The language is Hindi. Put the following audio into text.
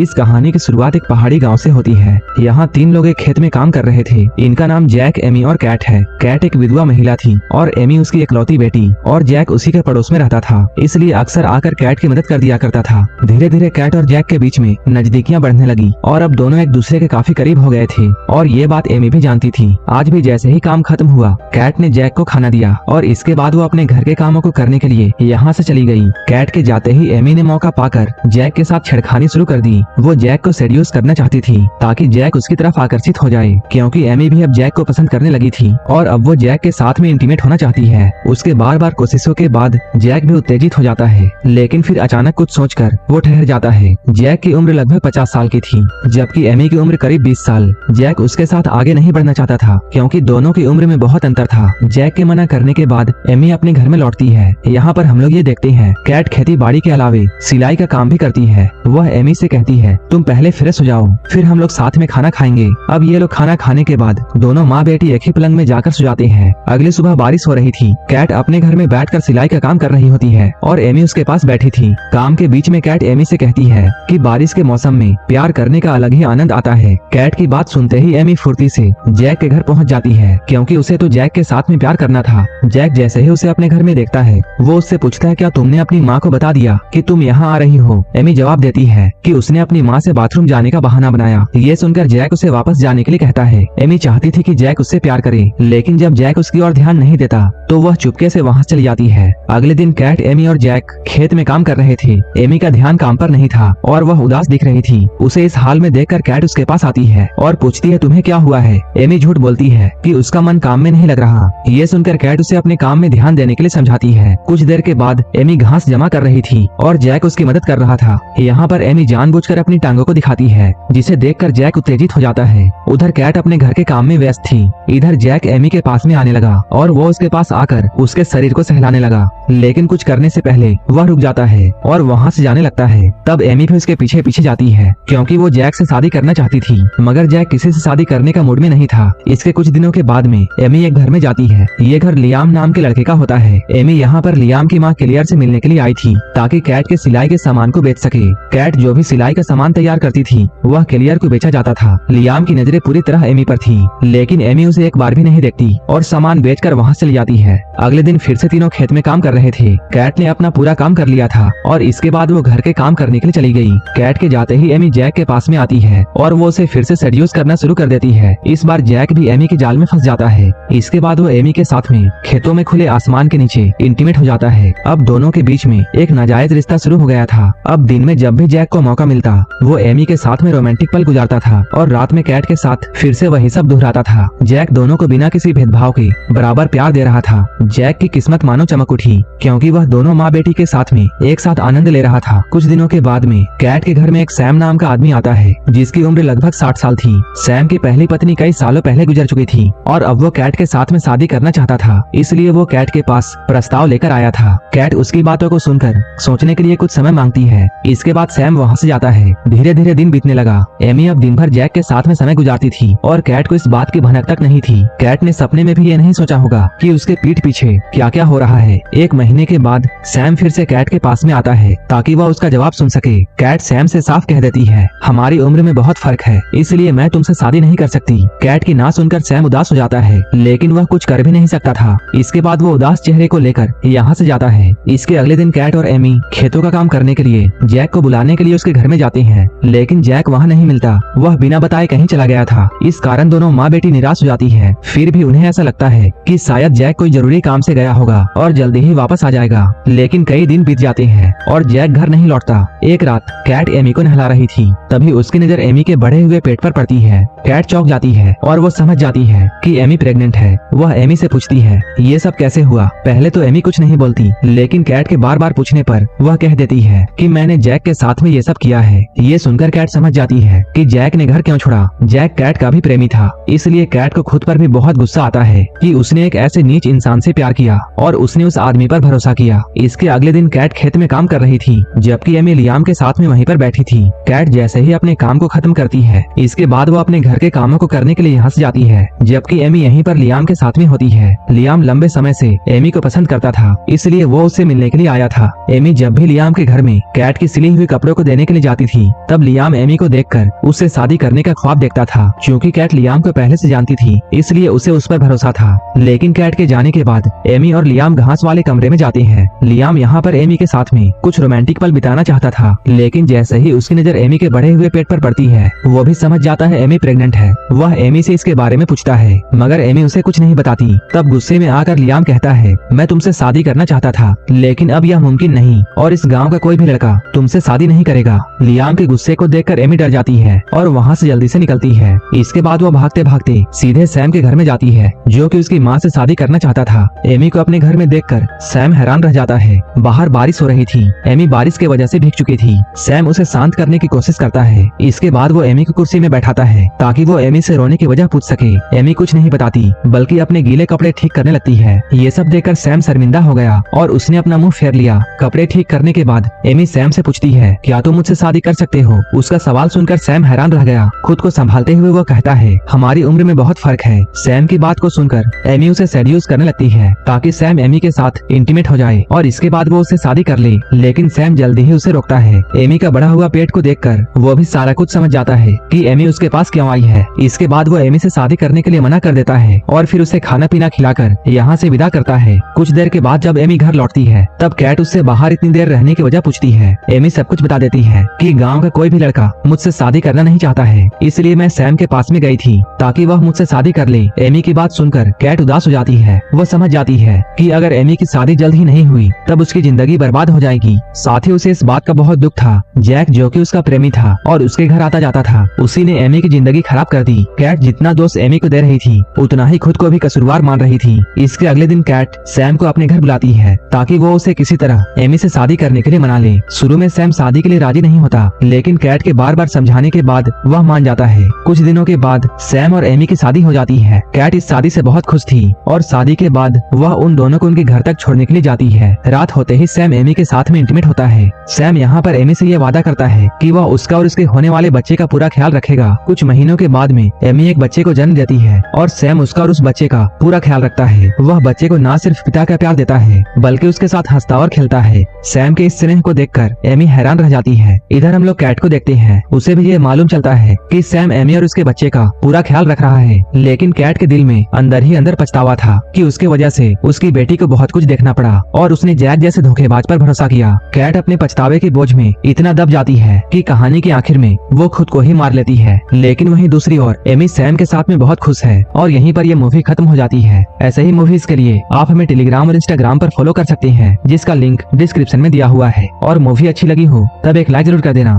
इस कहानी की शुरुआत एक पहाड़ी गांव से होती है। यहाँ 3 लोग एक खेत में काम कर रहे थे। इनका नाम जैक, एमी और कैट है। कैट एक विधवा महिला थी और एमी उसकी इकलौती बेटी, और जैक उसी के पड़ोस में रहता था, इसलिए अक्सर आकर कैट की मदद कर दिया करता था। धीरे धीरे कैट और जैक के बीच में नजदीकियां बढ़ने लगी और अब दोनों एक दूसरे के काफी करीब हो गए थे, और ये बात एमी भी जानती थी। आज भी जैसे ही काम खत्म हुआ, कैट ने जैक को खाना दिया और इसके बाद वो अपने घर के कामों को करने के लिए यहाँ से चली गई। कैट के जाते ही एमी ने मौका पाकर जैक के साथ छेड़खानी शुरू कर दी। वो जैक को सेड्यूस करना चाहती थी ताकि जैक उसकी तरफ आकर्षित हो जाए, क्योंकि एमी भी अब जैक को पसंद करने लगी थी और अब वो जैक के साथ में इंटीमेट होना चाहती है। उसके बार बार कोशिशों के बाद जैक भी उत्तेजित हो जाता है, लेकिन फिर अचानक कुछ सोचकर वो ठहर जाता है। जैक की उम्र लगभग 50 साल की थी, जबकि एमी की उम्र करीब 20 साल। जैक उसके साथ आगे नहीं बढ़ना चाहता था, क्योंकि दोनों की उम्र में बहुत अंतर था। जैक के मना करने के बाद एमी अपने घर में लौटती है। यहाँ पर हम लोग ये देखते हैं, कैट खेती बाड़ी के अलावे सिलाई का काम भी करती है। वह एमी से कहती है, तुम पहले फ्रेश हो जाओ, फिर हम लोग साथ में खाना खाएंगे। अब ये लोग खाना खाने के बाद दोनों माँ बेटी एक ही पलंग में जाकर सो जाते हैं। अगली सुबह बारिश हो रही थी। कैट अपने घर में बैठकर सिलाई का काम कर रही होती है और एमी उसके पास बैठी थी। काम के बीच में कैट एमी से कहती है कि बारिश के मौसम में प्यार करने का अलग ही आनंद आता है। कैट की बात सुनते ही एमी फुर्ती से जैक के घर पहुँच जाती है, क्योंकि उसे तो जैक के साथ में प्यार करना था। जैक जैसे ही उसे अपने घर में देखता है, वो उससे पूछता है, क्या तुमने अपनी माँ को बता दिया कि तुम यहाँ आ रही हो? एमी जवाब देती है कि उसने अपनी माँ से बाथरूम जाने का बहाना बनाया। ये सुनकर जैक उसे वापस जाने के लिए कहता है। एमी चाहती थी कि जैक उससे प्यार करे, लेकिन जब जैक उसकी ओर ध्यान नहीं देता तो वह चुपके से वहाँ चली जाती है। अगले दिन कैट, एमी और जैक खेत में काम कर रहे थे। एमी का ध्यान काम पर नहीं था और वह उदास दिख रही थी। उसे इस हाल में देखकर कैट उसके पास आती है और पूछती है, तुम्हें क्या हुआ है? एमी झूठ बोलती है कि उसका मन काम में नहीं लग रहा। ये सुनकर कैट उसे अपने काम में ध्यान देने के लिए समझाती है। कुछ देर के बाद एमी घास जमा कर रही थी और जैक उसकी मदद कर रहा था। यहाँ पर एमी जानबूझकर अपनी टांगों को दिखाती है, जिसे देखकर जैक उत्तेजित हो जाता है। उधर कैट अपने घर के काम में व्यस्त थी। इधर जैक एमी के पास में आने लगा और वो उसके पास आकर उसके शरीर को सहलाने लगा, लेकिन कुछ करने से पहले वह रुक जाता है और वहाँ से जाने लगता है। तब एमी भी उसके पीछे पीछे जाती है, क्योंकि वो जैक से शादी करना चाहती थी, मगर जैक किसी से शादी करने का मूड में नहीं था। इसके कुछ दिनों के बाद में एमी एक घर में जाती है। ये घर लियाम नाम के लड़के का होता है। एमी यहाँ पर लियाम की माँ क्लियर से मिलने के लिए आई थी, ताकि कैट के सिलाई के सामान को बेच सके। कैट जो भी सिलाई का सामान तैयार करती थी, वह क्लियर को बेचा जाता था। लियाम की नजरें पूरी तरह एमी पर थी, लेकिन एमी उसे एक बार भी नहीं देखती और सामान बेचकर वहाँ चली जाती है। अगले दिन फिर से तीनों खेत में काम कर रहे थे। कैट ने अपना पूरा काम कर लिया था और इसके बाद वो घर के काम करने के लिए चली गई। कैट के जाते ही एमी जैक के पास में आती है और वो उसे फिर से सेड्यूस करना शुरू कर देती है। इस बार जैक भी एमी के जाल में फंस जाता है। इसके बाद वो एमी के साथ में खेतों में खुले आसमान के नीचे इंटीमेट हो जाता है। अब दोनों के बीच में एक नाजायज रिश्ता शुरू हो गया था। अब दिन में जब भी जैक को मौका मिलता, वो एमी के साथ में रोमांटिक पल गुजारता था और रात में कैट के साथ फिर से वही सब दोहराता था। जैक दोनों को बिना किसी भेदभाव के बराबर प्यार दे रहा था। जैक की किस्मत मानो चमक उठी, क्योंकि वह दोनों माँ बेटी के साथ में एक साथ आनंद ले रहा था। कुछ दिनों के बाद में कैट के घर में एक सैम नाम का आदमी आता है, जिसकी उम्र लगभग 60 साल थी। सैम की पहली पत्नी कई सालों पहले गुजर चुकी थी और अब वो कैट के साथ में शादी करना चाहता था, इसलिए वो कैट के पास प्रस्ताव लेकर आया था। कैट उसकी बातों को सुनकर सोचने के लिए कुछ समय मांगती है। इसके बाद सैम वहाँ से जाता है। धीरे धीरे दिन बीतने लगा। एमी अब दिन भर जैक के साथ में समय गुजारती थी और कैट को इस बात की भनक तक नहीं थी। कैट ने सपने में भी ये नहीं सोचा होगा कि उसके पीठ पीछे क्या क्या हो रहा है। एक महीने के बाद सैम फिर से कैट के पास में आता है, ताकि वह उसका जवाब सुन सके। कैट सैम से साफ कह देती है, हमारी उम्र में बहुत फर्क है, इसलिए मैं तुमसे शादी नहीं कर सकती। कैट की ना सुनकर सैम उदास हो जाता है, लेकिन वह कुछ कर भी नहीं सकता था। इसके बाद वो उदास चेहरे को लेकर यहाँ से जाता है। इसके अगले दिन कैट और एमी खेतों का काम करने के लिए जैक को बुलाने के लिए उसके घर में जाते हैं, लेकिन जैक वहाँ नहीं मिलता। वह बिना बताए कहीं चला गया था। इस कारण दोनों माँ बेटी निराश हो जाती है। फिर भी उन्हें ऐसा लगता है कि शायद जैक कोई जरूरी काम से गया होगा और जल्दी ही वापस आ जाएगा, लेकिन कई दिन बीत जाते हैं और जैक घर नहीं लौटता। एक रात कैट एमी को नहला रही थी, तभी उसकी नजर एमी के बढ़े हुए पेट पर पड़ती है। कैट चौंक जाती है और वो समझ जाती है कि एमी प्रेग्नेंट है। वह एमी से पूछती है, ये सब कैसे हुआ? पहले तो एमी कुछ नहीं बोलती, लेकिन कैट के बार बार पूछने पर वह कह देती है कि मैंने जैक के साथ में ये सब किया है। ये सुनकर कैट समझ जाती है कि जैक ने घर क्यों छोड़ा। जैक कैट का भी प्रेमी था। इसलिए कैट को खुद पर भी बहुत गुस्सा आता है कि उसने एक ऐसे नीच इंसान से प्यार किया और उसने उस आदमी पर भरोसा किया। इसके अगले दिन कैट खेत में काम कर रही थी, जबकि एमी लियाम के साथ में वहीं पर बैठी थी। कैट जैसे ही अपने काम को खत्म करती है, इसके बाद वो अपने घर के कामों को करने के लिए यहाँ से जाती है, जबकि एमी यहीं पर लियाम के साथ में होती है। लियाम लंबे समय से एमी को पसंद करता था, इसलिए वो उससे मिलने के लिए आया था। एमी जब भी लियाम के घर में कैट की सिली हुई कपड़ों को देने के लिए जाती थी, तब लियाम एमी को देखकर उससे शादी करने का ख्वाब देखता था। क्योंकि कैट लियाम को पहले से जानती थी, इसलिए उसे उस पर भरोसा था। लेकिन कैट के जाने के बाद एमी और लियाम घास वाले कमरे में जाते हैं। लियाम यहाँ पर एमी के साथ में कुछ रोमांटिक पल बिताना चाहता था, लेकिन जैसे ही उसकी नजर एमी के बढ़े हुए पेट पर पड़ती है, वो भी समझ जाता है एमी प्रेग्नेंट है। वह एमी से इसके बारे में पूछता है, मगर एमी उसे कुछ नहीं बताती। तब गुस्से में आकर लियाम कहता है, मैं तुमसे शादी करना चाहता था, लेकिन अब यह मुमकिन नहीं और इस गांव का कोई भी लड़का तुमसे शादी नहीं करेगा। लियाम के गुस्से को देखकर एमी डर जाती है और वहाँ से जल्दी से निकलती है। इसके बाद वो भागते भागते सीधे सैम के घर में जाती है, जो कि उसकी माँ से शादी करना चाहता था। एमी को अपने घर में देखकर सैम हैरान रह जाता है। बाहर बारिश हो रही थी, एमी बारिश की वजह से भीग चुकी थी। सैम उसे शांत करने की कोशिश करता है। इसके बाद वो एमी को कुर्सी में बैठाता है ताकि वो एमी से रोने की वजह पूछ सके। एमी कुछ नहीं बताती, बल्कि अपने गीले कपड़े ठीक करने लगती है। ये सब देखकर सैम शर्मिंदा हो गया और उसने अपना मुंह फेर लिया। कपड़े ठीक करने के बाद एमी सैम से पूछती है, क्या तुम मुझसे शादी कर सकते हो? उसका सवाल सुनकर सैम हैरान रह गया। खुद को संभालते हुए वो कहता है, हमारी उम्र में बहुत फर्क है। सैम की बात को सुनकर एमी उसे सेड्यूस करने लगती है ताकि सैम एमी के साथ इंटीमेट हो जाए और इसके बाद वो उससे शादी कर ले। लेकिन सैम जल्दी ही उसे रोकता है। एमी का बढ़ा हुआ पेट को देखकर वो भी सारा कुछ समझ जाता है कि एमी उसके पास क्यों आई है। इसके बाद वो एमी से शादी करने के लिए मना कर देता है और फिर उसे खाना पीना खिलाकर यहाँ से विदा करता है। कुछ देर के बाद जब एमी घर लौटती है, तब कैट उससे बाहर इतनी देर रहने की वजह पूछती है। एमी सब कुछ बता देती है कि गांव का कोई भी लड़का मुझसे शादी करना नहीं चाहता है, इसलिए मैं सैम के पास में गई थी ताकि वह मुझसे शादी कर ले। एमी की बात सुनकर कैट उदास हो जाती है। वो समझ जाती है कि अगर एमी की शादी जल्द ही नहीं हुई, तब उसकी जिंदगी बर्बाद हो जाएगी। साथ ही उसे इस बात का बहुत दुख था। जैक, जो कि उसका प्रेमी था और उसके घर आता जाता था, उसी ने एमी की जिंदगी खराब कर दी। कैट जितना दोस्त एमी को दे रही थी, उतना ही खुद को भी कसूरवार मान रही थी। इसके अगले दिन कैट सैम को अपने घर बुलाती है ताकि वो उसे किसी तरह एमी से शादी करने के लिए मना ले। शुरू में सैम शादी के लिए राजी नहीं होता, लेकिन कैट के बार बार समझाने के बाद वह मान जाता है। कुछ दिनों के बाद सैम और एमी की शादी हो जाती है। कैट इस शादी से बहुत खुश थी और शादी के बाद वह उन दोनों को उनके घर तक छोड़ने के लिए जाती है। रात होते ही सैम एमी के साथ में इंटीमेट होता है। सैम यहाँ पर एमी से ये वादा करता है कि वह उसका और उसके होने वाले बच्चे का पूरा ख्याल रखेगा। कुछ महीनों के बाद में एमी एक बच्चे को जन्म देती है और सैम उसका और उस बच्चे का पूरा ख्याल रखता है। वह बच्चे को न सिर्फ पिता का प्यार देता है, बल्कि उसके साथ हंसता और खेलता है। सैम के इस स्नेह को देखकर एमी हैरान रह जाती है। इधर हम लोग कैट को देखते हैं। उसे भी ये मालूम चलता है कि सैम एमी और उसके बच्चे का पूरा ख्याल रख रहा है, लेकिन कैट के दिल में अंदर ही अंदर पछतावा था कि उसके वजह से उसकी बेटी को बहुत कुछ देखना पड़ा और उसने जैक जैसे धोखेबाज पर भरोसा किया। कैट अपने पछतावे के बोझ में इतना दब जाती है कि कहानी के आखिर में वो खुद को ही मार लेती है। लेकिन वहीं दूसरी ओर एमी सैम के साथ में बहुत खुश है और यहीं पर ये मूवी खत्म हो जाती है। ऐसे ही मूवीज के लिए आप हमें टेलीग्राम और इंस्टाग्राम पर फॉलो कर सकते हैं, जिसका लिंक डिस्क्रिप्शन में दिया हुआ है। और मूवी अच्छी लगी हो तब एक लाइक जरूर कर देना।